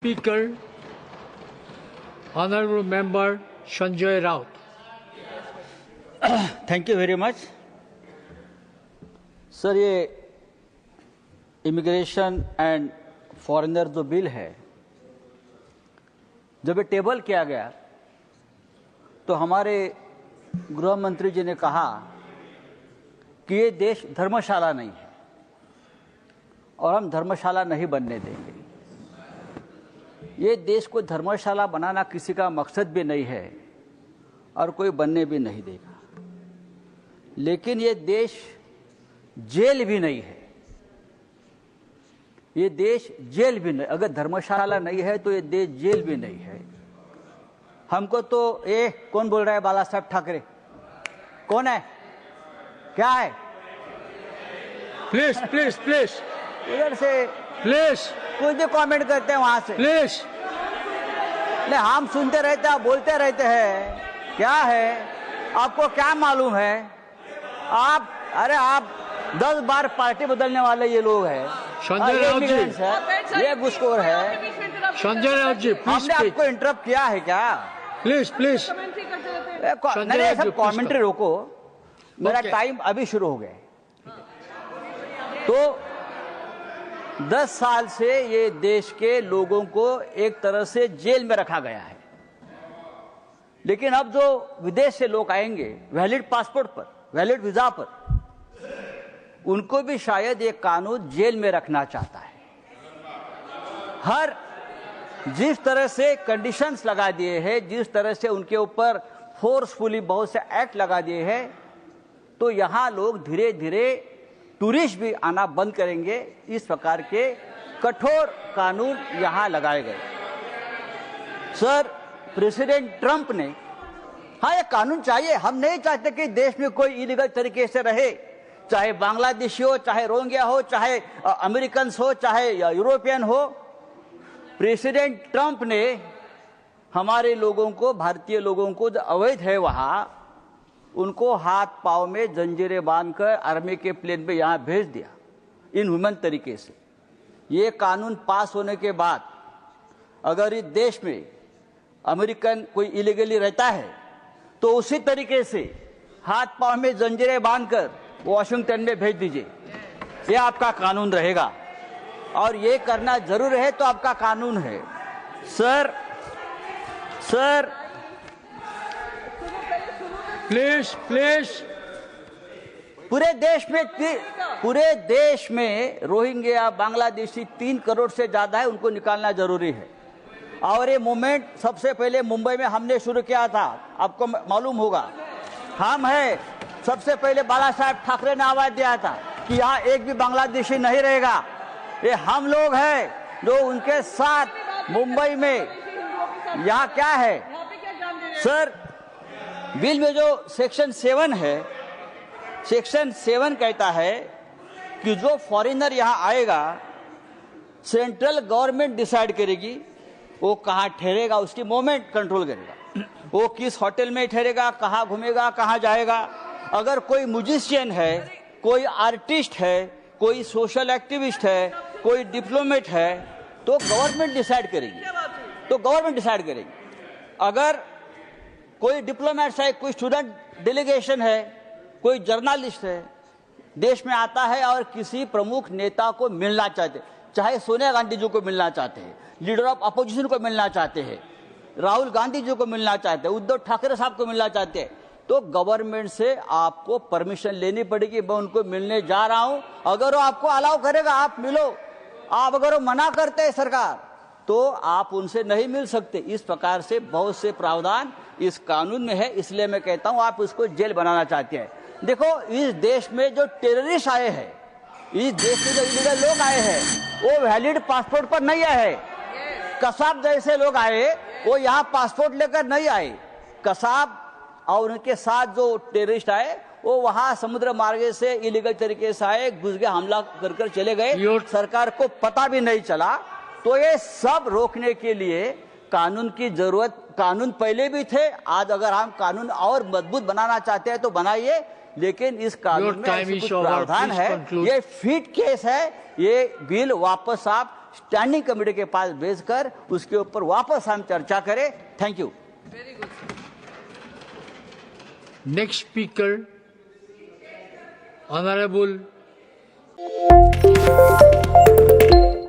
Speaker, Honorable Member Sanjay Raut. Thank you very much sir. ये immigration and foreigner जो bill है, जब ये टेबल किया गया तो हमारे गृह मंत्री जी ने कहा कि ये देश धर्मशाला नहीं है और हम धर्मशाला नहीं बनने देंगे। ये देश को धर्मशाला बनाना किसी का मकसद भी नहीं है और कोई बनने भी नहीं देगा। लेकिन ये देश जेल भी नहीं है। ये देश जेल भी नहीं, अगर धर्मशाला नहीं है तो ये देश जेल भी नहीं है। हमको तो कौन बोल रहा है? बाला साहब ठाकरे कौन है? क्या है? प्लीज प्लीज प्लीज उधर से प्लीज कुछ भी कमेंट करते हैं वहां से। प्लीज नहीं, हम सुनते रहते हैं, बोलते रहते हैं। क्या है आपको क्या मालूम है? आप 10 बार पार्टी बदलने वाले ये लोग हैं। संजय राउत जी, ये घुसखोर है। संजय राउत जी, हमने आपको इंटरप्ट किया है क्या? प्लीज प्लीज नहीं, सब कमेंट्री रोको। मेरा टाइम अभी शुरू हो गया। तो 10 साल से ये देश के लोगों को एक तरह से जेल में रखा गया है। लेकिन अब जो विदेश से लोग आएंगे वैलिड पासपोर्ट पर, वैलिड वीजा पर, उनको भी शायद ये कानून जेल में रखना चाहता है। हर जिस तरह से कंडीशंस लगा दिए हैं, जिस तरह से उनके ऊपर फोर्सफुली बहुत से एक्ट लगा दिए हैं, तो यहां लोग धीरे धीरे टूरिस्ट भी आना बंद करेंगे। इस प्रकार के कठोर कानून यहां लगाए गए। सर, प्रेसिडेंट ट्रंप ने, हाँ ये कानून चाहिए। हम नहीं चाहते कि देश में कोई इलीगल तरीके से रहे, चाहे बांग्लादेशी हो, चाहे रोहिंग्या हो, चाहे अमेरिकन हो, चाहे यूरोपियन हो। प्रेसिडेंट ट्रंप ने हमारे लोगों को, भारतीय लोगों को जो अवैध है वहां, उनको हाथ पांव में जंजीरें बांधकर आर्मी के प्लेन में यहां भेज दिया इनह्यूमन तरीके से। ये कानून पास होने के बाद अगर इस देश में अमेरिकन कोई इलीगली रहता है तो उसी तरीके से हाथ पांव में जंजीरें बांधकर वॉशिंगटन में भेज दीजिए। ये आपका कानून रहेगा और ये करना जरूर है तो आपका कानून है। सर प्लीज प्लीज पूरे देश में रोहिंग्या, बांग्लादेशी 3 करोड़ से ज्यादा है, उनको निकालना जरूरी है। और ये मूवमेंट सबसे पहले मुंबई में हमने शुरू किया था, आपको मालूम होगा। हम है सबसे पहले बाला साहब ठाकरे ने आवाज दिया था कि यहाँ एक भी बांग्लादेशी नहीं रहेगा। ये हम लोग हैं जो उनके साथ मुंबई में। यहाँ क्या है सर, बिल में जो सेक्शन 7 है, सेक्शन 7 कहता है कि जो फॉरेनर यहाँ आएगा, सेंट्रल गवर्नमेंट डिसाइड करेगी वो कहाँ ठहरेगा, उसकी मूवमेंट कंट्रोल करेगा। वो किस होटल में ठहरेगा, कहाँ घूमेगा, कहाँ जाएगा। अगर कोई म्यूजिशियन है, कोई आर्टिस्ट है, कोई सोशल एक्टिविस्ट है, कोई डिप्लोमेट है, तो गवर्नमेंट डिसाइड करेगी। अगर कोई डिप्लोमेट्स है, कोई स्टूडेंट डेलीगेशन है, कोई जर्नलिस्ट है, देश में आता है और किसी प्रमुख नेता को मिलना चाहते, चाहे सोनिया गांधी जी को मिलना चाहते हैं, लीडर ऑफ अपोजिशन को मिलना चाहते हैं, राहुल गांधी जी को मिलना चाहते हैं, उद्धव ठाकरे साहब को मिलना चाहते हैं, तो गवर्नमेंट से आपको परमिशन लेनी पड़ेगी। मैं उनको मिलने जा रहा हूं, अगर वो आपको अलाउ करेगा आप मिलो। आप अगर वो मना करते हैं सरकार, तो आप उनसे नहीं मिल सकते। इस प्रकार से बहुत से प्रावधान इस कानून में है। इसलिए मैं कहता हूं आप उसको जेल बनाना चाहते हैं। देखो, इस देश में जो टेररिस्ट आए हैं, इस देश में जो इलीगल लोग आए हैं, वो वैलिड पासपोर्ट पर नहीं आए। कसाब जैसे लोग आए, वो यहाँ पासपोर्ट लेकर नहीं आए। कसाब और उनके साथ जो टेररिस्ट आए, वो वहां समुद्र मार्ग से इलीगल तरीके से आए, घुस गए, हमला कर चले गए, सरकार को पता भी नहीं चला। तो ये सब रोकने के लिए कानून की जरूरत, कानून पहले भी थे, आज अगर हम कानून और मजबूत बनाना चाहते हैं तो बनाइए। लेकिन इस कानून में ऐसे कुछ प्रावधान है, ये फिट केस है, ये बिल वापस आप स्टैंडिंग कमेटी के पास भेजकर उसके ऊपर वापस हम चर्चा करें। Thank you. Next speaker, Honorable